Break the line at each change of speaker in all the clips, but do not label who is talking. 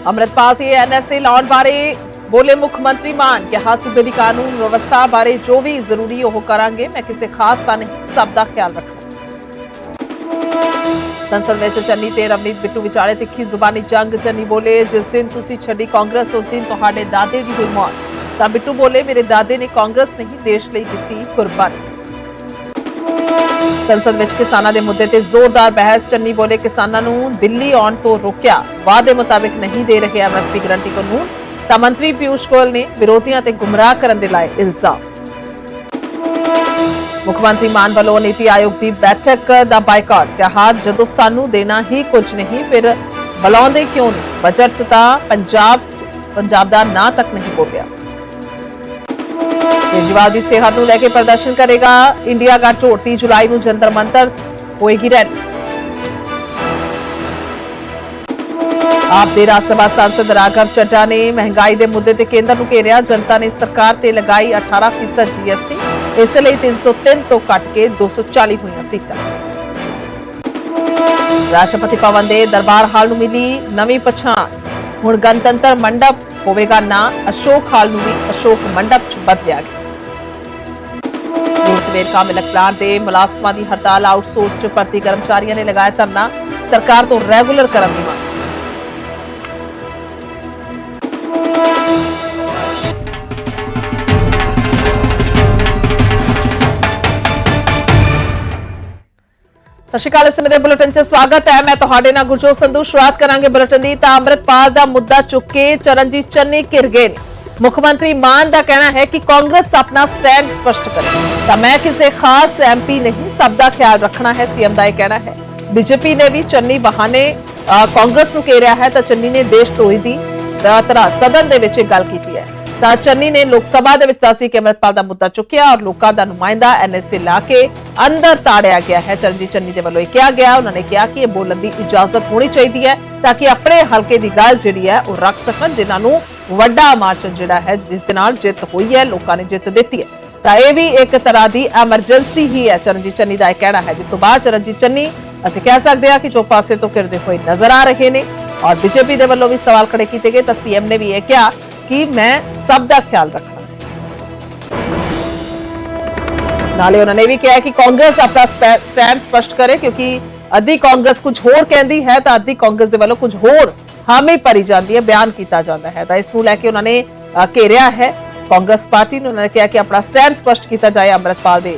अमृतपाल से एनएसए लाउण बारे बोले मुख मंत्री मान, कहा सूबे की कानून व्यवस्था बारे जो भी जरूरी हो करांगे, मैं किसी खास का नहीं सब का ख्याल रखूं। संसद में चन्नी ते रवनीत बिट्टू विचाले तिखी जुबानी जंग। चन्नी बोले जिस दिन तुसी छड़ी कांग्रेस उस दिन तुहाडे दादे दी हुई मौत। तां बिट्टू बोले मेरे दादे ने कांग्रेस नहीं देश लई दित्ती कुर्बानी। संसद में किसानां दे मुद्दे ते जोरदार बहस। चन्नी बोले किसानां नूं दिल्ली आउण तो रोकिया, वादे मुताबिक नहीं दे रहे एमएसपी गारंटी कानून। तां मंत्री पीयूष गोयल ने विरोधियों ते गुमराह करन दे लाए इल्जाम। मुख्यमंत्री मान वालों नीति आयोग की बैठक का बायकाट, कहा जदों सानू देना ही कुछ नहीं फिर बुलाउंदे क्यों नहीं। बजट तां पंजाब दा ना तक नहीं बोलिया। केजरीवाल की सेहत नूं लैके प्रदर्शन करेगा इंडिया का 30 जुलाई नूं जंतर मंतर होएगी रैली। आप दे राज्यसभा सांसद राघव चड्ढा ने महंगाई के मुद्दे ते केंद्र नूं घेरिया। जनता ने सरकार ते लगाई 18% जीएसटी, इसलिए 303 तो कट के 240 हुई सीटां। राष्ट्रपति भवन के दरबार हाल नूं मिली नवी पछाण, हुण गणतंत्र मंडप होवेगा ना। अशोक हाल नूं भी अशोक मंडप च बदलिया गया। वेरका मिल्क प्लांट के मुलाजमां की हड़ताल, आउटसोर्स च भर्ती कर्मचारियों ने लगाया धरना, सरकार तो रेगुलर करने की मांग। सत श्री अकाल, इस समय बुलेटिन च स्वागत है। मैं तुहाडे नाल गुरजोत संधू। शुरुआत करांगे बुलेटिन दी। तां अमृतपाल दा मुद्दा चुक के चरणजीत चन्नी घिर गए। मुख्यमंत्री मान का कहना है कि कांग्रेस अपना स्टैंड स्पष्ट करे। तां मैं किसी खास एमपी नहीं, सब का ख्याल रखना है, सीएम का यह कहना है। बीजेपी ने भी चन्नी बहाने कांग्रेस नूं घेरिया है। तां चन्नी ने देश धोई दी तरह सदन दे विच गल कीती है। तां चन्नी ने लोक सभा दे विच दस्सी कि अमृतपाल दा मुद्दा चुकिया और लोकां दा नुमाइंदा एनएसए ला के अंदर ताड़िया गया है। चरणजीत चन्नी दे वल्लों कहा गया, उन्होंने कहा कि यह बोलण की इजाजत होनी चाहिए है ताकि अपने हल्के की गल जिहड़ी है वह रख सकन, जिन्हां नूं वड्डा मार्जिन जिहड़ा है जिस दे नाल जित हुई है, लोकां ने जित दित्ती है। तां यह भी एक तरह की एमरजेंसी ही है, चरणजीत चन्नी का यह कहना है। जिस तो बाद चरणजीत चन्नी असीं कह सकते हैं कि जो पासे तो घिरदे हुए नजर आ रहे हैं और बीजेपी के वल्लों भी सवाल खड़े किए गए। तो सीएम ने भी यह कहा कि मैं सब का ख्याल रखना। नाले उन्होंने भी कहा कि कांग्रेस अपना स्टैंड स्पष्ट करे, क्योंकि अद्धी कांग्रेस कुछ होर कहती है तो अद्धी कांग्रेस के वालों कुछ होर हामी भरी जाती है, बयान किया जाता है। तो इसनूं लैके उन्होंने घेरिया है कांग्रेस पार्टी ने। उन्होंने कहा कि अपना स्टैंड स्पष्ट किया जाए अमृतपाल के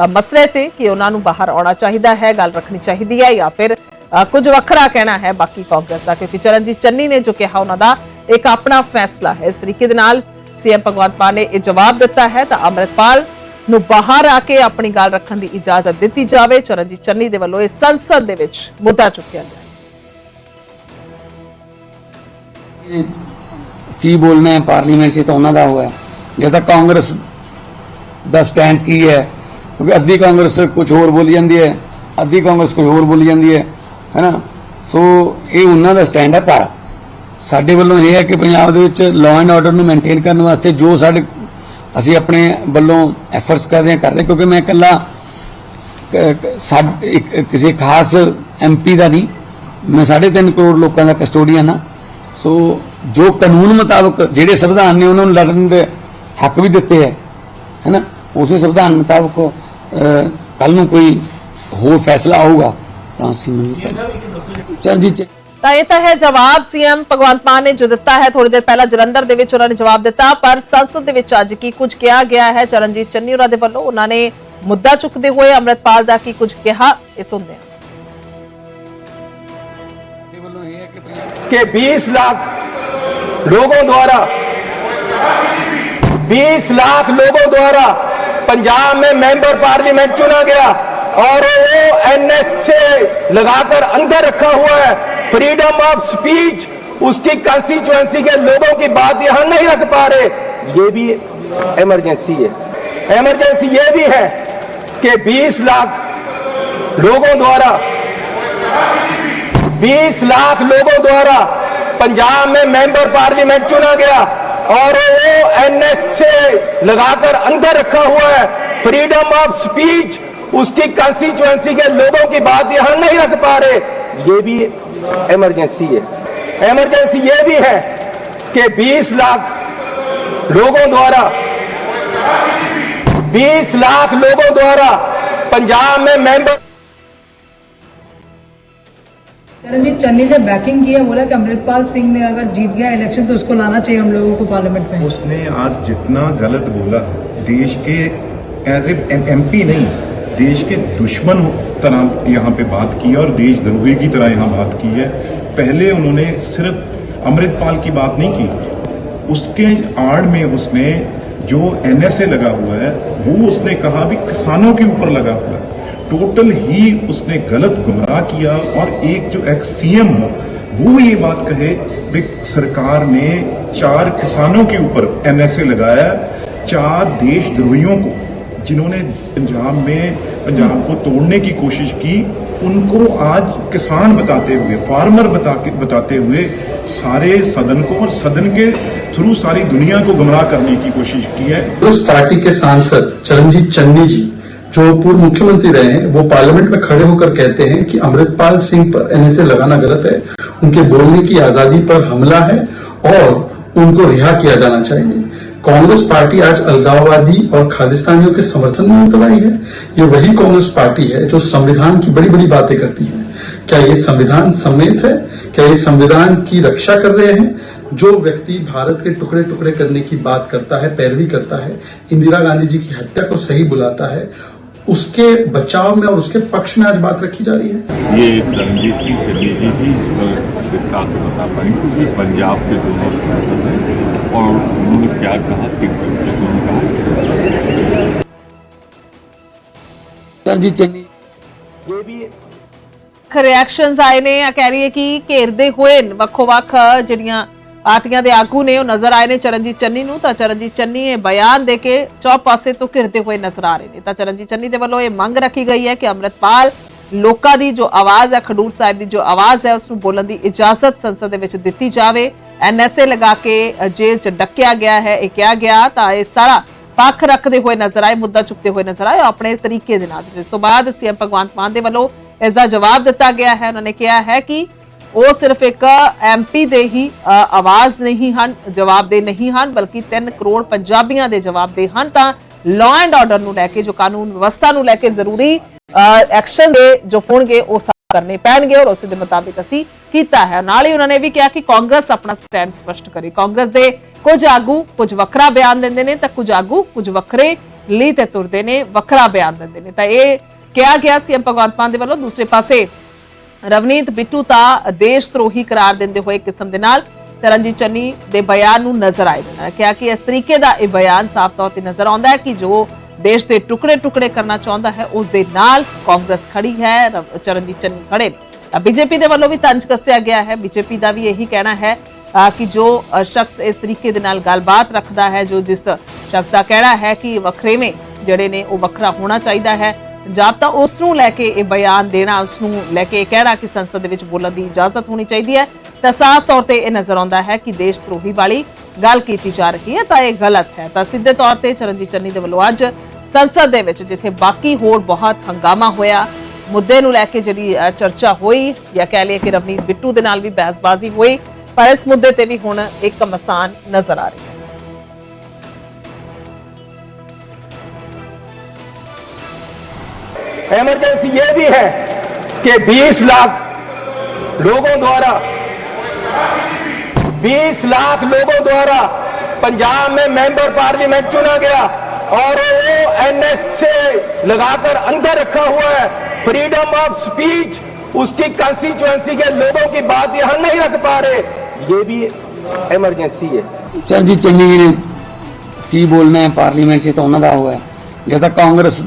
मसले से, कि उन्होंने बाहर आना चाहिए है, गल रखनी चाहिए है, या फिर कुछ वखरा कहना है बाकी कांग्रेस का। क्योंकि चरणजीत चन्नी ने जो कहा उन्होंने एक अपना फैसला है। इस तरीके सीएम भगवंत मान ने यह जवाब दिता है। तो अमृतपाल नूं बाहर आके अपनी गल रखने की इजाजत दी जाए। चरणजीत चन्नी दे वल्लों इस संसद दे विच मुद्दा चुकिया गया।
की बोलना है पार्लीमेंट से तो उन्होंने हुआ जब तक कांग्रेस का स्टैंड की है, क्योंकि अद्धी कांग्रेस कुछ होर बोली जाती है, अद्धी कांग्रेस कुछ होर बोली जाती है ना। सो ये उन्होंने स्टैंड है। पर साडे वल्लों यह है कि पंजाब दे विच लॉ एंड ऑर्डर नूं मेनटेन करने वास्ते जो साडे असी अपने वल्लों एफर्ट्स करते क्योंकि मैं कला किसी खास एमपी का नहीं, मैं 3.5 करोड़ लोगों का कस्टोडियन हाँ। सो जो कानून मुताबिक जिहड़े संविधान ने उन्होंने लड़न के हक भी दिते है ना, उस संविधान मुताबिक कल नूं कोई होर फैसला आऊगा तो चरणजीत
ये तो है जवाब सीएम भगवंत मान ने जो दिता है। थोड़ी देर पहला जलंधर दे विच उन्होंने जवाब दिता, पर संसद दे विच अज की कुछ कहा गया है चरणजीत चन्नी होरां दे वल्लों। उन्होंने मुद्दा चुकते हुए अमृतपाल दा की कुछ कहा, ये सुनते हैं।
कि 20 लाख लोगों द्वारा पंजाब में मेंबर पार्लियामेंट चुना गया और वो एनएसए लगाकर अंदर रखा हुआ है। फ्रीडम ऑफ स्पीच, उसकी कंस्टिट्यूएंसी के लोगों की बात यहां नहीं रख पा रहे, ये भी इमरजेंसी है। इमरजेंसी ये भी है कि 20 लाख लोगों द्वारा पंजाब में मेंबर पार्लियामेंट चुना गया और वो एनएसए लगाकर अंदर रखा हुआ है। फ्रीडम ऑफ स्पीच, उसकी कंस्टिट्यूएंसी के लोगों की बात यहां नहीं रख पा रहे, ये भी इमरजेंसी है। इमरजेंसी ये भी है कि 20 लाख लोगों द्वारा पंजाब में मेंबर
चरणजीत चन्नी ने बैकिंग की है, बोला कि अमृतपाल सिंह ने अगर जीत गया इलेक्शन तो उसको लाना चाहिए हम लोगों को पार्लियामेंट में।
उसने आज जितना गलत बोला, देश के एज ए एमपी नहीं, देश के दुश्मन तरह यहाँ पे बात की है और देशद्रोही की तरह यहाँ बात की है। पहले उन्होंने सिर्फ अमृतपाल की बात नहीं की, उसके आड़ में उसने जो एनएसए लगा हुआ है वो उसने कहा भी किसानों के ऊपर लगा हुआ है। टोटल ही उसने गलत गुमराह किया। और एक जो एक्स सीएम हो वो ये बात कहे कि सरकार ने 4 किसानों के ऊपर एनएसए लगाया, 4 देशद्रोहियों को जिन्होंने पंजाब को तोड़ने की कोशिश की, उनको आज किसान बताते हुए, फार्मर बताते हुए सारे सदन को और सदन के थ्रू सारी दुनिया को गुमराह करने की कोशिश की है।
उस पार्टी के सांसद चरणजीत चन्नी जी जो पूर्व मुख्यमंत्री रहे हैं, वो पार्लियामेंट में खड़े होकर कहते हैं कि अमृतपाल सिंह पर एनएसए लगाना गलत है, उनके बोलने की आजादी पर हमला है और उनको रिहा किया जाना चाहिए। कांग्रेस पार्टी आज अलगाववादी और खालिस्तानियों के समर्थन में उतर आई है। ये वही कांग्रेस पार्टी है जो संविधान की बड़ी बड़ी बातें करती है। क्या ये संविधान सम्मेत है? क्या ये संविधान की रक्षा कर रहे हैं? जो व्यक्ति भारत के टुकड़े टुकड़े करने की बात करता है, पैरवी करता है, इंदिरा गांधी जी की हत्या को सही बुलाता है, उसके बचाव में और उसके पक्ष में आज बात रखी जा रही है।
ये रणजीत सिंह चन्नी जी भी इस पर विस्तार से बता पाएंगे, क्योंकि पंजाब के दोनों सांसद हैं और उन्होंने क्या कहा, किस तरह से उन्होंने कहा।
रणजीत चन्नी
ये भी
ਰਿਐਕਸ਼ਨਸ ਆਏ ਨੇ। ਆ ਕਹਿ ਰਹੀ ਹੈ ਕਿ ਘੇਰਦੇ ਹੋਏ ਵੱਖੋ-ਵੱਖ ਜਿਹੜੀਆਂ ਪਾਰਟੀਆਂ ਦੇ ਆਗੂ ਨੇ ਉਹ ਨਜ਼ਰ ਆਏ ਨੇ ਚਰਨਜੀਤ ਚੰਨੀ ਨੂੰ। ਤਾਂ ਚਰਨਜੀਤ ਚੰਨੀ ਇਹ ਬਿਆਨ ਦੇ ਕੇ ਚੌ ਪਾਸੇ ਤੋਂ ਘਿਰਦੇ ਹੋਏ ਨਜ਼ਰ ਆ ਰਹੇ ਨੇ। ਤਾਂ ਚਰਨਜੀਤ ਚੰਨੀ ਦੇ ਵੱਲੋਂ ਇਹ ਮੰਗ ਰੱਖੀ ਗਈ ਹੈ ਕਿ ਅੰਮ੍ਰਿਤਪਾਲ ਲੋਕਾਂ ਦੀ ਜੋ ਆਵਾਜ਼ ਹੈ, ਖਡੂਰ ਸਾਹਿਬ ਦੀ ਜੋ ਆਵਾਜ਼ ਹੈ, ਉਸ ਨੂੰ ਬੋਲਣ ਦੀ ਇਜਾਜ਼ਤ ਸੰਸਦ ਦੇ ਵਿੱਚ ਦਿੱਤੀ ਜਾਵੇ। ਐਨਐਸਏ ਲਗਾ ਕੇ ਜੇਲ੍ਹ 'ਚ ਡੱਕਿਆ ਗਿਆ ਹੈ, ਇਹ ਕਿਹਾ ਗਿਆ। ਤਾਂ ਇਹ ਸਾਰਾ ਪੱਖ ਰੱਖਦੇ ਹੋਏ ਨਜ਼ਰ ਆਏ, ਮੁੱਦਾ ਚੁੱਕਦੇ ਹੋਏ ਨਜ਼ਰ ਆਏ ਆਪਣੇ ਤਰੀਕੇ ਦੇ ਨਾਲ। ਇਸ ਤੋਂ ਬਾਅਦ ਸੀਐਮ ਭਗਵੰਤ ਮਾਨ ਦੇ ਵੱਲੋਂ ਇਸ ਦਾ ਜਵਾਬ ਦਿੱਤਾ ਗਿਆ ਹੈ। ਉਹਨਾਂ ਨੇ ਕਿਹਾ ਹੈ ਕਿ ਉਹ ਸਿਰਫ ਇੱਕ ਐਮਪੀ ਦੇ ਹੀ ਆਵਾਜ਼ ਨਹੀਂ ਹਨ, ਜਵਾਬਦੇਹ ਨਹੀਂ ਹਨ, ਬਲਕਿ 3 ਕਰੋੜ ਪੰਜਾਬੀਆਂ ਦੇ ਜਵਾਬਦੇਹ ਹਨ। ਤਾਂ ਲਾਅ ਐਂਡ ਆਰਡਰ ਨੂੰ ਲੈ ਕੇ, ਜੋ ਕਾਨੂੰਨ ਵਿਵਸਥਾ ਨੂੰ ਲੈ ਕੇ ਜ਼ਰੂਰੀ ਐਕਸ਼ਨ ਦੇ ਜੋ ਹੋਣਗੇ ਉਹ ਕਰਨੇ ਪੈਣਗੇ ਔਰ ਉਸ ਦੇ ਮੁਤਾਬਿਕ ਅਸੀਂ ਕੀਤਾ ਹੈ। ਨਾਲ ਹੀ ਉਹਨਾਂ ਨੇ ਵੀ ਕਿਹਾ ਕਿ ਕਾਂਗਰਸ ਆਪਣਾ ਸਟੈਂਡ ਸਪਸ਼ਟ ਕਰੇ। ਕਾਂਗਰਸ ਦੇ ਕੁਝ ਆਗੂ ਕੁਝ ਵੱਖਰਾ ਬਿਆਨ ਦਿੰਦੇ ਨੇ ਤਾਂ ਕੁਝ ਆਗੂ ਕੁਝ ਵੱਖਰੇ ਲਈ ਤੇ ਤੁਰਦੇ ਨੇ, ਵੱਖਰਾ ਬਿਆਨ ਦਿੰਦੇ ਨੇ। ਤਾਂ ਇਹ ਕਿਹਾ ਗਿਆ ਸੀਐਮ ਭਗਵੰਤ ਮਾਨ ਦੇ ਵੱਲੋਂ। ਦੂਸਰੇ ਪਾਸੇ ਰਵਨੀਤ ਬਿੱਟੂ ਤਾਂ ਦੇਸ਼ ਧਰੋਹੀ ਕਰਾਰ ਦਿੰਦੇ ਹੋਏ ਕਿਸਮ ਦੇ ਨਾਲ ਚਰਨਜੀਤ ਚੰਨੀ ਦੇ ਬਿਆਨ ਨੂੰ ਨਜ਼ਰ ਆਏ ਨੇ। ਕਿਹਾ ਕਿ ਇਸ ਤਰੀਕੇ ਦਾ ਇਹ ਬਿਆਨ ਸਾਫ਼ ਤੌਰ ਤੇ ਨਜ਼ਰ ਆਉਂਦਾ ਹੈ ਕਿ ਜੋ ਦੇਸ਼ ਦੇ ਟੁਕੜੇ ਟੁਕੜੇ ਕਰਨਾ ਚਾਹੁੰਦਾ ਹੈ ਉਸ ਦੇ ਨਾਲ ਕਾਂਗਰਸ ਖੜੀ ਹੈ, ਚਰਨਜੀਤ ਚੰਨੀ ਖੜੇ। ਬੀਜੇਪੀ ਦੇ ਵੱਲੋਂ ਵੀ ਤੰਜ ਕੱਸਿਆ ਗਿਆ ਹੈ। ਬੀਜੇਪੀ ਦਾ ਵੀ ਇਹੀ ਕਹਿਣਾ ਹੈ ਕਿ ਜੋ ਸ਼ਖਸ ਇਸ ਤਰੀਕੇ ਦੇ ਨਾਲ ਗੱਲਬਾਤ ਰੱਖਦਾ ਹੈ, ਜੋ ਜਿਸ ਸ਼ਖਸ ਦਾ ਕਹਿਣਾ ਹੈ ਕਿ ਵੱਖਰੇਵੇਂ ਜਿਹੜੇ ਨੇ ਉਹ ਵੱਖਰਾ ਹੋਣਾ ਚਾਹੀਦਾ ਹੈ ਪੰਜਾਬ, ਤਾਂ ਉਸ ਨੂੰ ਲੈ ਕੇ ਇਹ ਬਿਆਨ ਦੇਣਾ, ਉਸ ਨੂੰ ਲੈ ਕੇ ਇਹ ਕਹਿਣਾ ਕਿ ਸੰਸਦ ਦੇ ਵਿੱਚ ਬੋਲਣ ਦੀ ਇਜਾਜ਼ਤ ਹੋਣੀ ਚਾਹੀਦੀ ਹੈ, ਤਾਂ ਸਾਫ਼ ਤੌਰ ਤੇ ਇਹ ਨਜ਼ਰ ਆਉਂਦਾ ਹੈ ਕਿ ਦੇਸ਼ ਧਰੋਹੀ ਵਾਲੀ ਗੱਲ ਕੀਤੀ ਜਾ ਰਹੀ ਹੈ, ਤਾਂ ਇਹ ਗਲਤ ਹੈ। ਤਾਂ ਸਿੱਧੇ ਤੌਰ ਤੇ ਚਰਨਜੀਤ ਚੰਨੀ ਦੇ ਵੱਲੋਂ ਅੱਜ ਸੰਸਦ ਦੇ ਵਿੱਚ ਜਿੱਥੇ ਬਾਕੀ ਹੋਰ ਬਹੁਤ ਹੰਗਾਮਾ ਹੋਇਆ, ਮੁੱਦੇ ਨੂੰ ਲੈ ਕੇ ਜਿਹੜੀ ਚਰਚਾ ਹੋਈ ਜਾਂ ਕਹਿ ਲਈਏ ਕਿ ਰਵਨੀਤ ਬਿੱਟੂ ਦੇ ਨਾਲ ਵੀ ਬਹਿਸਬਾਜ਼ੀ ਹੋਈ, ਪਰ ਇਸ ਮੁੱਦੇ ਤੇ ਵੀ ਹੁਣ ਇੱਕ ਘਮਾਸਾਨ ਨਜ਼ਰ ਆ ਰਹੀ ਹੈ।
इमरजेंसी ये भी है कि 20 लाख लोगों द्वारा पंजाब में मेंबर पार्लियामेंट चुना गया और वो एनएसए लगाकर अंदर रखा हुआ है। फ्रीडम ऑफ स्पीच, उसकी कंस्टिट्यूएंसी के लोगों की बात यहां नहीं रख पा रहे, ये भी इमरजेंसी है।
ਚਰਨਜੀਤ ਚੰਨੀ ਜੀ ਨੇ ਕੀ ਬੋਲਣਾ ਹੈ ਪਾਰਲੀਮੈਂਟ 'ਚ, ਤਾਂ ਉਹਨਾਂ ਦਾ ਹੋਇਆ। ਜੇ ਤਾਂ ਕਾਂਗਰਸ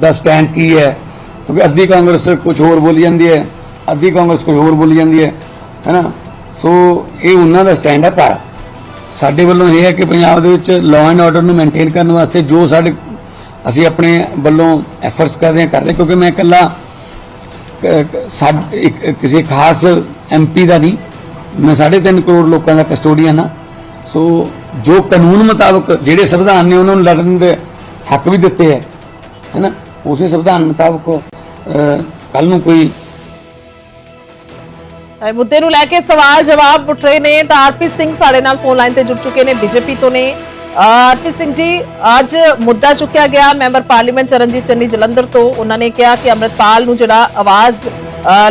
ਦਾ ਸਟੈਂਡ ਕੀ ਹੈ, ਕਿਉਂਕਿ ਅੱਧੀ ਕਾਂਗਰਸ ਕੁਝ ਹੋਰ ਬੋਲੀ ਜਾਂਦੀ ਹੈ, ਅੱਧੀ ਕਾਂਗਰਸ ਕੁਝ ਹੋਰ ਬੋਲੀ ਜਾਂਦੀ ਹੈ ਨਾ। ਸੋ ਇਹ ਉਹਨਾਂ ਦਾ ਸਟੈਂਡ ਹੈ। ਪਰ ਸਾਡੇ ਵੱਲੋਂ ਇਹ ਹੈ ਕਿ ਪੰਜਾਬ ਦੇ ਵਿੱਚ ਲਾਅ ਐਂਡ ਆਰਡਰ ਨੂੰ ਮੇਨਟੇਨ ਕਰਨ ਵਾਸਤੇ ਜੋ ਅਸੀਂ ਆਪਣੇ ਵੱਲੋਂ ਐਫਰਟਸ ਕਰਦੇ, ਕਿਉਂਕਿ ਮੈਂ ਇਕੱਲਾ ਕਿਸੇ ਖਾਸ ਐਮਪੀ ਦਾ ਨਹੀਂ, ਮੈਂ 3.5 ਕਰੋੜ ਲੋਕਾਂ ਦਾ ਕਸਟੋਡੀਅਨ ਹਾਂ। ਸੋ ਜੋ ਕਾਨੂੰਨ ਮੁਤਾਬਕ ਜਿਹੜੇ ਸੰਵਿਧਾਨ ਨੇ ਉਹਨਾਂ ਨੂੰ ਲੜਨ ਦੇ ਹੱਕ ਵੀ ਦਿੱਤੇ ਹੈ ਨਾ, ਉਸੇ ਸੰਵਿਧਾਨ ਮੁਤਾਬਕ ਕੱਲ ਨੂੰ ਕੋਈ
ਮੁੱਦੇ ਨੂੰ ਲੈ ਕੇ ਸਵਾਲ ਜਵਾਬ ਉੱਠ ਰਹੇ ਨੇ ਤਾਂ ਆਰਪੀ ਸਿੰਘ ਸਾਡੇ ਨਾਲ ਫੋਨ ਲਾਈਨ ਤੇ ਜੁੜ ਚੁੱਕੇ ਨੇ ਬੀਜੇਪੀ ਤੋਂ ਨੇ। ਆਰਪੀ ਸਿੰਘ ਜੀ, ਅੱਜ ਮੁੱਦਾ ਚੁੱਕਿਆ ਗਿਆ ਮੈਂਬਰ ਪਾਰਲੀਮੈਂਟ ਚਰਨਜੀਤ ਚੰਨੀ ਜਲੰਧਰ ਤੋਂ। ਉਹਨਾਂ ਨੇ ਕਿਹਾ ਕਿ ਅੰਮ੍ਰਿਤਪਾਲ ਨੂੰ ਜਿਹੜਾ ਆਵਾਜ਼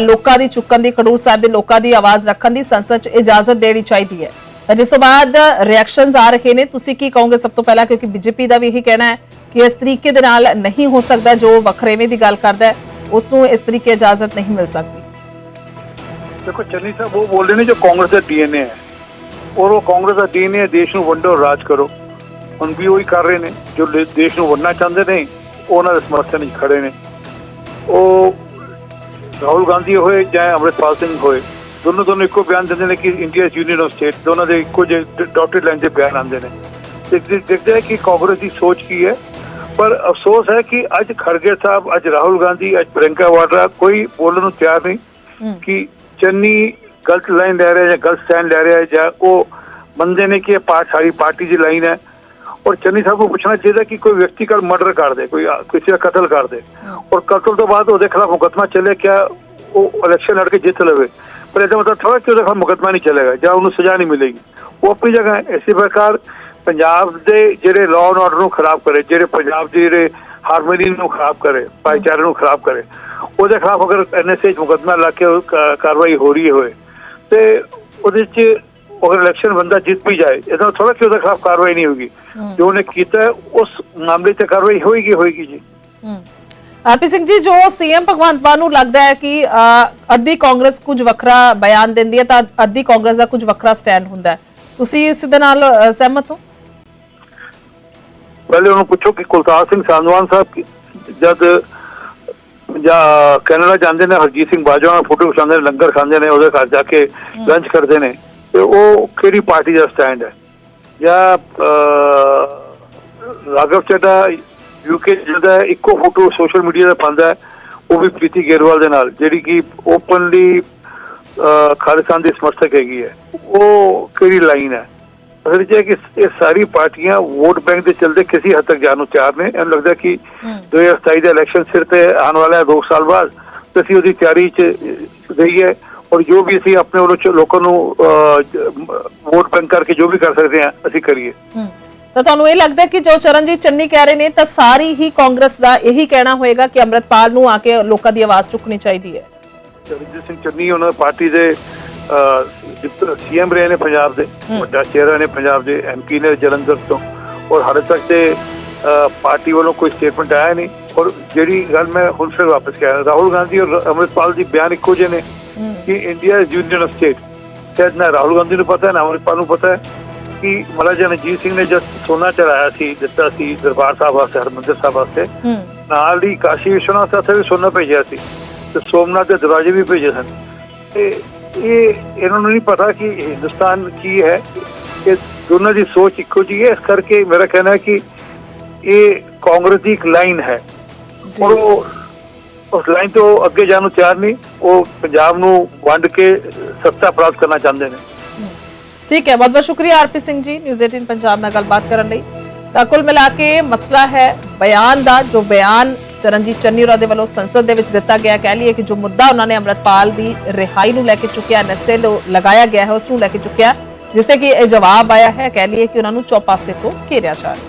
ਲੋਕਾਂ ਦੀ ਚੁੱਕਣ ਦੀ, ਖਡੂਰ ਸਾਹਿਬ ਦੇ ਲੋਕਾਂ ਦੀ ਆਵਾਜ਼ ਰੱਖਣ ਦੀ ਸੰਸਦ 'ਚ ਇਜਾਜ਼ਤ ਦੇਣੀ ਚਾਹੀਦੀ ਹੈ। ਤਾਂ ਜਿਸ ਤੋਂ ਬਾਅਦ ਰਿਐਕਸ਼ਨਸ ਆ ਰਹੇ ਨੇ, ਤੁਸੀਂ ਕੀ ਕਹੋਗੇ ਸਭ ਤੋਂ ਪਹਿਲਾਂ, ਕਿਉਂਕਿ ਬੀਜੇਪੀ ਦਾ ਵੀ ਇਹੀ ਕਹਿਣਾ ਹੈ ਕਿ ਇਸ ਤਰੀਕੇ ਦੇ ਨਾਲ ਨਹੀਂ ਹੋ ਸਕਦਾ, ਜੋ ਵਖਰੇਵੇਂ ਦੀ ਗੱਲ ਕਰਦਾ ਹੈ ਉਸ ਨੂੰ ਇਸ ਤਰੀਕੇ ਇਜਾਜ਼ਤ नहीं मिल सकती।
देखो चन्नी साहब वो बोल रहे हैं जो कांग्रेस का डीएनए है और वो कांग्रेस का डीएनए है देश ਨੂੰ ਵੰਡੋ और राज करो। ਹੁਣ ਵੀ ਉਹੀ ਕਰ ਰਹੇ ਨੇ ਜੋ ਦੇਸ਼ ਨੂੰ ਵੰਡਣਾ ਚਾਹੁੰਦੇ ਨੇ, ਉਹਨਾਂ ਦੇ ਸਮਰਥਨ ਵਿੱਚ ਖੜੇ ਨੇ। ਉਹ ਰਾਹੁਲ ਗਾਂਧੀ ਹੋਏ ਜਾਂ ਅੰਮ੍ਰਿਤਪਾਲ ਸਿੰਘ ਹੋਏ, ਦੋਨੋਂ ਇੱਕੋ ਬਿਆਨ ਦਿੰਦੇ ਨੇ ਕਿ ਇੰਡੀਆ ਯੂਨੀਅਨ ਆਫ ਸਟੇਟ, ਦੋਨਾਂ ਦੇ ਇੱਕੋ ਜਿਹੇ ਡਾਟਡ ਲਾਈਨ ਦੇ ਬਿਆਨ ਆਉਂਦੇ ਨੇ। ਦੇਖਦੇ ਹੈ ਕਿ ਕਾਂਗਰਸ ਦੀ ਸੋਚ ਕੀ ਹੈ। पर अफसोस है कि अज खड़गे साहब, अज राहुल गांधी, अज प्रियंका वाड्रा कोई बोलने को तैयार नहीं कि चन्नी गलत लाइन ले रहा है या गलत स्टैंड ले रहा है, या वो बंदे ने कि सारी पार्टी की लाइन है। और चन्नी साहब को पूछना चाहिए कि कोई व्यक्ति का मर्डर कर दे, कोई किसी का कत्ल कर दे और कत्ल तो बाद उसके खिलाफ मुकदमा चले, क्या वो इलेक्शन लड़के जीत लवे, पर ऐसा मतलब थोड़ा कि उसके खिलाफ मुकदमा नहीं चलेगा या उन्हें सजा नहीं मिलेगी। वो अपनी जगह है। इसी प्रकार ਪੰਜਾਬ ਦੇ ਜਿਹੜੇ ਲਾਅ ਐਂਡ ਆਰਡਰ ਨੂੰ ਖਰਾਬ ਕਰੇ, ਜਿਹੜੇ ਪੰਜਾਬ ਦੇ ਜਿਹੜੇ ਹਾਰਮੋਨੀ ਨੂੰ ਖਰਾਬ ਕਰੇ, ਭਾਈਚਾਰੇ ਨੂੰ ਖਰਾਬ ਕਰੇ, ਉਹਦੇ ਖਿਲਾਫ ਅਗਰ ਐਨਐਸਏ 'ਚ ਮੁਕੱਦਮਾ ਲਾ ਕੇ ਕਾਰਵਾਈ ਹੋ ਰਹੀ ਹੋਏ ਤੇ ਉਹਦੇ 'ਚ ਅਗਰ ਇਲੈਕਸ਼ਨ ਬੰਦਾ ਜਿੱਤ ਵੀ ਜਾਏ, ਇਹਦਾ ਥੋੜਾ ਕਿ ਉਹਦੇ ਖਿਲਾਫ ਕਾਰਵਾਈ ਨਹੀਂ ਹੋਗੀ। ਜੋ ਉਹਨੇ ਕੀਤਾ ਉਸ ਮਾਮਲੇ 'ਚ ਕਾਰਵਾਈ ਹੋਏਗੀ ਜੀ।
ਆਰਪੀ ਸਿੰਘ ਜੀ, ਜੋ ਸੀਐਮ ਭਗਵੰਤ ਮਾਨ ਨੂੰ ਲੱਗਦਾ ਹੈ ਕਿ ਅੱਧੀ ਕਾਂਗਰਸ ਕੁਝ ਵੱਖਰਾ ਬਿਆਨ ਦਿੰਦੀ ਹੈ ਤਾਂ ਅੱਧੀ ਕਾਂਗਰਸ ਦਾ ਕੁਝ ਵੱਖਰਾ ਸਟੈਂਡ ਹੁੰਦਾ ਹੈ, ਤੁਸੀਂ ਇਸ ਦੇ ਨਾਲ ਸਹਿਮਤ ਹੋ?
ਪਹਿਲੇ ਉਹਨੂੰ ਪੁੱਛੋ ਕਿ ਕੁਲਤਾਰ ਸਿੰਘ ਸਾਂਝਵਾਨ ਸਾਹਿਬ ਜਦ ਕੈਨੇਡਾ ਜਾਂਦੇ ਨੇ, ਹਰਜੀਤ ਸਿੰਘ ਬਾਜਵਾ ਨਾਲ ਫੋਟੋ ਖਿਚਾਉਂਦੇ ਨੇ, ਲੰਗਰ ਖਾਂਦੇ ਨੇ, ਉਹਦੇ ਘਰ ਜਾ ਕੇ ਲੰਚ ਕਰਦੇ ਨੇ, ਤੇ ਉਹ ਕਿਹੜੀ ਪਾਰਟੀ ਦਾ ਸਟੈਂਡ ਹੈ? ਜਾਂ ਰਾਘਵ ਚੱਡਾ ਯੂਕੇ ਜਿਹਦਾ ਇੱਕੋ ਫੋਟੋ ਸੋਸ਼ਲ ਮੀਡੀਆ 'ਤੇ ਪਾਉਂਦਾ ਹੈ, ਉਹ ਵੀ ਪ੍ਰੀਤੀ ਗੇਰਵਾਲ ਦੇ ਨਾਲ, ਜਿਹੜੀ ਕਿ ਓਪਨਲੀ ਖਾਲਿਸਤਾਨ ਦੀ ਸਮਰਥਕ ਹੈਗੀ ਹੈ, ਉਹ ਕਿਹੜੀ ਲਾਈਨ ਹੈ? असल ये कि ये सारी पार्टियां वोट बैंक के चलते किसी हद तक जाने तैयार ने। इन लगता है कि 2027 का इलेक्शन सिर पे आने वाला है 2 साल बाद, तो असं उसकी तैयारी रही है और जो भी असं अपने लोगों वोट बैंक करके जो भी कर सकते हैं असं करिए।
ਤਾਂ ਤੁਹਾਨੂੰ ਇਹ ਲੱਗਦਾ ਕਿ ਜੋ ਚਰਨਜੀਤ ਚੰਨੀ ਕਹਿ ਰਹੇ ਨੇ ਤਾਂ ਸਾਰੀ ਹੀ ਕਾਂਗਰਸ ਦਾ ਇਹੀ ਕਹਿਣਾ ਹੋਏਗਾ ਕਿ ਅੰਮ੍ਰਿਤਪਾਲ ਨੂੰ ਆ ਕੇ ਲੋਕਾਂ ਦੀ ਆਵਾਜ਼ ਚੁੱਕਣੀ ਚਾਹੀਦੀ ਹੈ?
ਚਰਨਜੀਤ ਸਿੰਘ ਚੰਨੀ ਉਹਨਾਂ ਪਾਰਟੀ ਦੇ सीएम रहे ने, पंजाब दे ਵੱਡਾ ਚਿਹਰਾ ਨੇ, ਪੰਜਾਬ ਦੇ एमपी ने जलंधर तो, और हाले तक ते पार्टी वालों कोई स्टेटमेंट आया नहीं। और जी गल मैं हुण फिर वापस कह, राहुल गांधी और अमृतपाल जी बयान इक्को जे ने कि India is union of state. शायद ना राहुल गांधी को पता है ना अमृतपाल को पता है कि महाराजा रणजीत सिंह ने जब सोना चढ़ाया सी, दिता सी दरबार साहब वास्ते, हरमंदिर साहब वास्ते, नाल ही काशी विश्वनाथ वास्ते भी सोना भेजा सी ते सोमनाथ के दरवाजे भी भेजे सन। ये इन्होंने नहीं पता कि हिंदुस्तान की है, कि दोनों की सोच इको जी है। इस करके मेरा कहना है कि ये कांग्रेस की एक लाइन है और वो उस लाइन तो अगे जाने तैयार नहीं, वो पंजाब नूं वंड के सत्ता प्राप्त करना चाहते हैं।
ठीक है, बहुत बहुत शुक्रिया आरपी सिंह जी न्यूज़ 18 पंजाब नाल गलबात करन लई। ਤਾਂ ਕੁੱਲ ਮਿਲਾ ਕੇ ਮਸਲਾ ਹੈ ਬਿਆਨ ਦਾ, ਜੋ ਬਿਆਨ ਚਰਨਜੀਤ ਚੰਨੀ ਹੋਰਾਂ ਦੇ ਵੱਲੋਂ ਸੰਸਦ ਦੇ ਵਿੱਚ ਦਿੱਤਾ ਗਿਆ। ਕਹਿ ਲਈਏ ਕਿ ਜੋ ਮੁੱਦਾ ਉਹਨਾਂ ਨੇ ਅੰਮ੍ਰਿਤਪਾਲ ਦੀ ਰਿਹਾਈ ਨੂੰ ਲੈ ਕੇ ਚੁੱਕਿਆ, ਐਨਐਸਏ ਲਗਾਇਆ ਗਿਆ ਹੈ, ਉਸ ਨੂੰ ਲੈ ਕੇ ਚੁੱਕਿਆ, ਜਿਸ ਤੇ ਕਿ ਇਹ ਜਵਾਬ ਆਇਆ ਹੈ। ਕਹਿ ਲਈਏ ਕਿ ਉਹਨਾਂ ਨੂੰ ਚੌਪਾਸੇ ਤੋਂ ਘੇਰਿਆ ਜਾ ਰਿਹਾ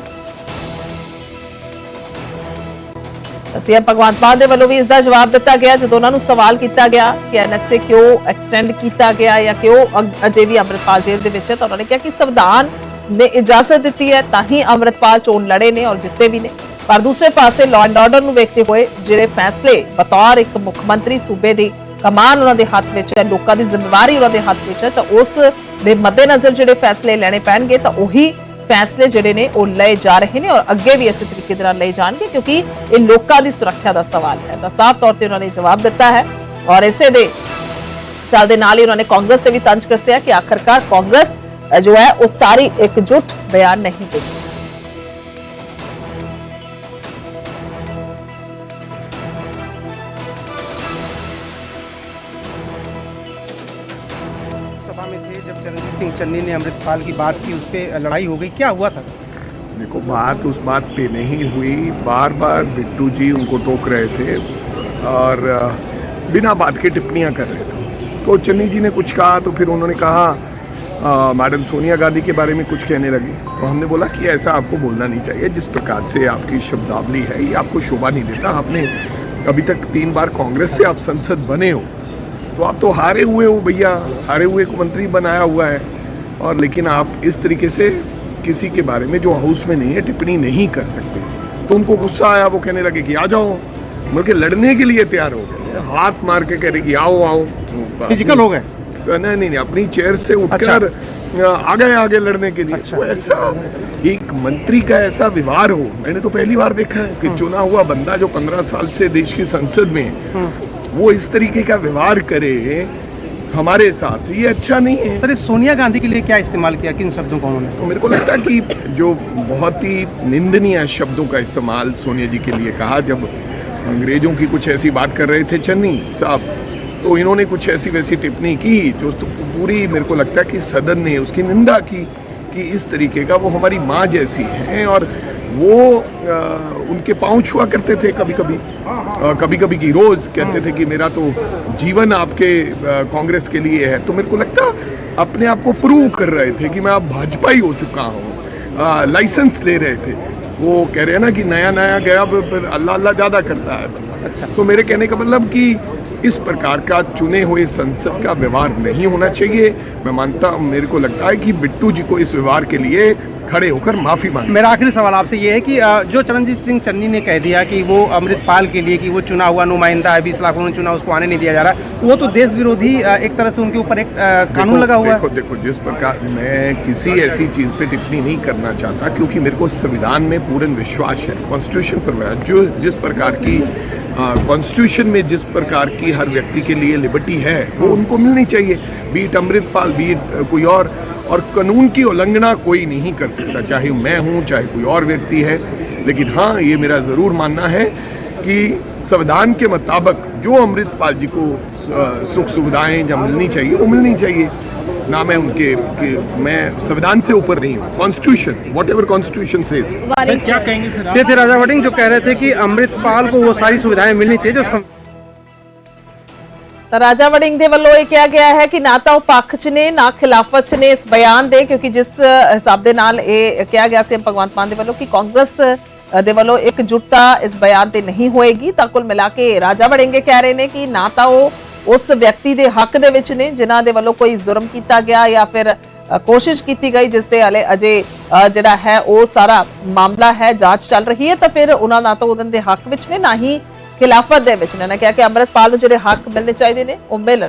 ਹੈ। ਸੀਐਮ ਭਗਵੰਤ ਮਾਨ ਦੇ ਵੱਲੋਂ ਵੀ ਇਸ ਦਾ ਜਵਾਬ ਦਿੱਤਾ ਗਿਆ ਜਦੋਂ ਉਹਨਾਂ ਨੂੰ ਸਵਾਲ ਕੀਤਾ ਗਿਆ ਕਿ ਐਨਐਸਏ ਕਿਉਂ ਐਕਸਟੈਂਡ ਕੀਤਾ ਗਿਆ ਜਾਂ ਕਿਉਂ ਅਜੇ ਵੀ ਅੰਮ੍ਰਿਤਪਾਲ ਜੇਲ੍ਹ ਦੇ ਵਿੱਚ ਹੈ, ਤਾਂ ਉਹਨਾਂ ਨੇ ਕਿਹਾ ਕਿ ਸੰਵਿਧਾਨ ने इजाजत दी है ਤਾਂ ਹੀ ਅੰਮ੍ਰਿਤਪਾਲ ਚੋਣ ਲੜੇ ਨੇ ਔਰ ਜਿੱਤੇ ਵੀ ਨੇ। ਪਰ ਦੂਸਰੇ ਪਾਸੇ ਲਾਅ ਐਂਡ ਆਰਡਰ ਨੂੰ ਵੇਖਦੇ ਹੋਏ ਜਿਹੜੇ ਫੈਸਲੇ ਬਤੌਰ ਇੱਕ ਮੁੱਖ ਮੰਤਰੀ ਸੂਬੇ ਦੀ ਕਮਾਨ ਉਹਨਾਂ ਦੇ ਹੱਥ ਵਿੱਚ ਹੈ, ਲੋਕਾਂ ਦੀ ਜ਼ਿੰਮੇਵਾਰੀ ਉਹਨਾਂ ਦੇ ਹੱਥ ਵਿੱਚ ਹੈ, ਤਾਂ ਉਸ ਦੇ ਮੱਦੇਨਜ਼ਰ ਜਿਹੜੇ ਫੈਸਲੇ ਲੈਣੇ ਪੈਣਗੇ ਤਾਂ ਉਹੀ ਫੈਸਲੇ ਜਿਹੜੇ ਨੇ ਉਹ ਲਏ ਜਾ ਰਹੇ ਨੇ ਔਰ ਅੱਗੇ ਵੀ ਇਸੇ ਤਰੀਕੇ ਦੇ ਨਾਲ ਲਏ ਜਾਣਗੇ, ਕਿਉਂਕਿ ਇਹ ਲੋਕਾਂ ਦੀ ਸੁਰੱਖਿਆ ਦਾ ਸਵਾਲ ਹੈ। ਤਾਂ ਸਾਫ਼ ਤੌਰ ਤੇ ਉਹਨਾਂ ਨੇ ਜਵਾਬ ਦਿੱਤਾ ਹੈ ਔਰ ਇਸੇ ਦੇ ਚੱਲਦੇ ਨਾਲ ਹੀ ਉਹਨਾਂ ਨੇ ਕਾਂਗਰਸ ਤੇ ਵੀ ਤੰਜ ਕੱਸਿਆ ਕਿ ਆਖਰਕਾਰ ਕਾਂਗਰਸ जो है वो सारी एकजुट बयान नहीं देगी।
सभा में थे जब चरणजीत सिंह चन्नी ने अमृतपाल की बात की, उस पर लड़ाई हो गई, क्या हुआ था?
देखो, बात उस बात पे नहीं हुई। बार बार बिट्टू जी उनको टोक रहे थे और बिना बात के टिप्पणियां कर रहे थे। तो चन्नी जी ने कुछ कहा तो फिर उन्होंने कहा मैडम सोनिया गांधी के बारे में कुछ कहने लगी। तो हमने बोला कि ऐसा आपको बोलना नहीं चाहिए, जिस प्रकार से आपकी शब्दावली है ये आपको शोभा नहीं देता। आपने अभी तक 3 बार कांग्रेस से आप संसद बने हो, तो आप तो हारे हुए हो भैया, हारे हुए को मंत्री बनाया हुआ है, और लेकिन आप इस तरीके से किसी के बारे में जो हाउस में नहीं है टिप्पणी नहीं कर सकते। तो उनको गुस्सा आया, वो कहने लगे कि आ जाओ, बल्कि लड़ने के लिए तैयार हो गए, हाथ मार के कह रहे कि आओ आओ,
फिजिकल हो गए।
नहीं, अपनी चेयर से उठकर आगे लड़ने के लिए। तो ऐसा एक मंत्री का ऐसा व्यवहार हो, मैंने तो पहली बार देखा है कि चुना हुआ बंदा जो 15 साल से देश की संसद में वो इस तरीके का व्यवहार करे हमारे साथ, ये अच्छा नहीं है।
सर, इस सोनिया गांधी के लिए क्या इस्तेमाल किया, किन शब्दों का उन्होंने?
तो मेरे को लगता है कि जो बहुत ही निंदनीय शब्दों का इस्तेमाल सोनिया जी के लिए कहा, जब अंग्रेजों की कुछ ऐसी बात कर रहे थे चन्नी साहब, तो इन्होंने कुछ ऐसी वैसी टिप्पणी की जो तो पूरी मेरे को लगता है कि सदन ने उसकी निंदा की कि इस तरीके का, वो हमारी माँ जैसी हैं और वो उनके पाँव छुआ करते थे कभी कभी की रोज़ कहते थे कि मेरा तो जीवन आपके कांग्रेस के लिए है। तो मेरे को लगता अपने आप को प्रूव कर रहे थे कि मैं अब भाजपा ही हो चुका हूँ, लाइसेंस ले रहे थे। वो कह रहे हैं ना कि नया गया फिर अल्लाह ज़्यादा करता है। अच्छा, तो मेरे कहने का मतलब कि इस प्रकार का चुने हुए संसद का व्यवहार नहीं होना चाहिए। मैं मानता हूँ, मेरे को लगता है कि बिट्टू जी को इस व्यवहार के लिए खड़े होकर माफी मांगे।
मेरा आखिरी सवाल आपसे ये है कि जो चरणजीत सिंह चन्नी ने कह दिया कि वो अमृतपाल के लिए कि वो चुना हुआ नुमाइंदा है, 20 लाख उन्होंने चुना, उसको आने नहीं दिया जा रहा, वो तो देश विरोधी एक तरह से उनके ऊपर एक कानून लगा हुआ है।
देखो जिस प्रकार मैं किसी ऐसी चीज़ पे टिप्पणी नहीं करना चाहता, क्योंकि मेरे को संविधान में पूर्ण विश्वास है, कॉन्स्टिट्यूशन पर जो जिस प्रकार की कॉन्स्टिट्यूशन में जिस प्रकार की हर व्यक्ति के लिए लिबर्टी है वो उनको मिलनी चाहिए, बीट अमृतपाल बीट कोई और कानून की उल्लंघना कोई नहीं कर सकता, चाहे मैं हूँ चाहे कोई और व्यक्ति है। लेकिन हाँ, ये मेरा ज़रूर मानना है कि संविधान के मुताबिक जो अमृतपाल जी को सुख सुविधाएं जब मिलनी चाहिए वो मिलनी चाहिए। ना मैं मैं संविधान से ऊपर नहीं हूँ, constitution what ever constitution says.
क्या कहेंगे सर? ये थे राजा वड़िंग जो कह रहे थे कि अमृतपाल को वो सारी सुविधाएं मिलनी चाहिए जो
ਤਾਂ ਰਾਜਾ ਵੜਿੰਗ ਦੇ ਵੱਲੋਂ ਇਹ ਕਿਹਾ ਗਿਆ ਹੈ ਕਿ ਨਾ ਤਾਂ ਉਹ ਪੱਖ 'ਚ ਨੇ ਨਾ ਖਿਲਾਫਤ 'ਚ ਨੇ ਇਸ ਬਿਆਨ ਦੇ, ਕਿਉਂਕਿ ਜਿਸ ਹਿਸਾਬ ਦੇ ਨਾਲ ਇਹ ਕਿਹਾ ਗਿਆ ਸੀ ਭਗਵੰਤ ਮਾਨ ਦੇ ਵੱਲੋਂ ਕਿ ਕਾਂਗਰਸ ਦੇ ਵੱਲੋਂ ਇਕਜੁੱਟਤਾ ਇਸ ਬਿਆਨ ਤੇ ਨਹੀਂ ਹੋਏਗੀ, ਤਾਂ ਕੁੱਲ ਮਿਲਾ ਕੇ ਰਾਜਾ ਵੜਿੰਗ ਇਹ ਕਹਿ ਰਹੇ ਨੇ ਕਿ ਨਾ ਤਾਂ ਉਹ ਉਸ ਵਿਅਕਤੀ ਦੇ ਹੱਕ ਦੇ ਵਿੱਚ ਨੇ ਜਿਨ੍ਹਾਂ ਦੇ ਵੱਲੋਂ ਕੋਈ ਜ਼ੁਲਮ ਕੀਤਾ ਗਿਆ ਜਾਂ ਫਿਰ ਕੋਸ਼ਿਸ਼ ਕੀਤੀ ਗਈ, ਜਿਸ ਤੇ ਹਲੇ ਅਜੇ ਜਿਹੜਾ ਹੈ ਉਹ ਸਾਰਾ ਮਾਮਲਾ ਹੈ, ਜਾਂਚ ਚੱਲ ਰਹੀ ਹੈ, ਤਾਂ ਫਿਰ ਉਹਨਾਂ ਨਾ ਤਾਂ ਉਹਨਾਂ ਦੇ ਹੱਕ ਵਿੱਚ ਨੇ ਨਾ ਹੀ ਖਿਲਾਫਤ ਦੇ ਵਿੱਚ ਨੇ। ਨਾ ਕਿਹਾ ਕਿ ਅੰਮ੍ਰਿਤਪਾਲ ਨੂੰ ਜਿਹੜੇ ਹੱਕ ਮਿਲਣੇ ਚਾਹੀਦੇ ਨੇ ਉਹ ਮਿਲਣ।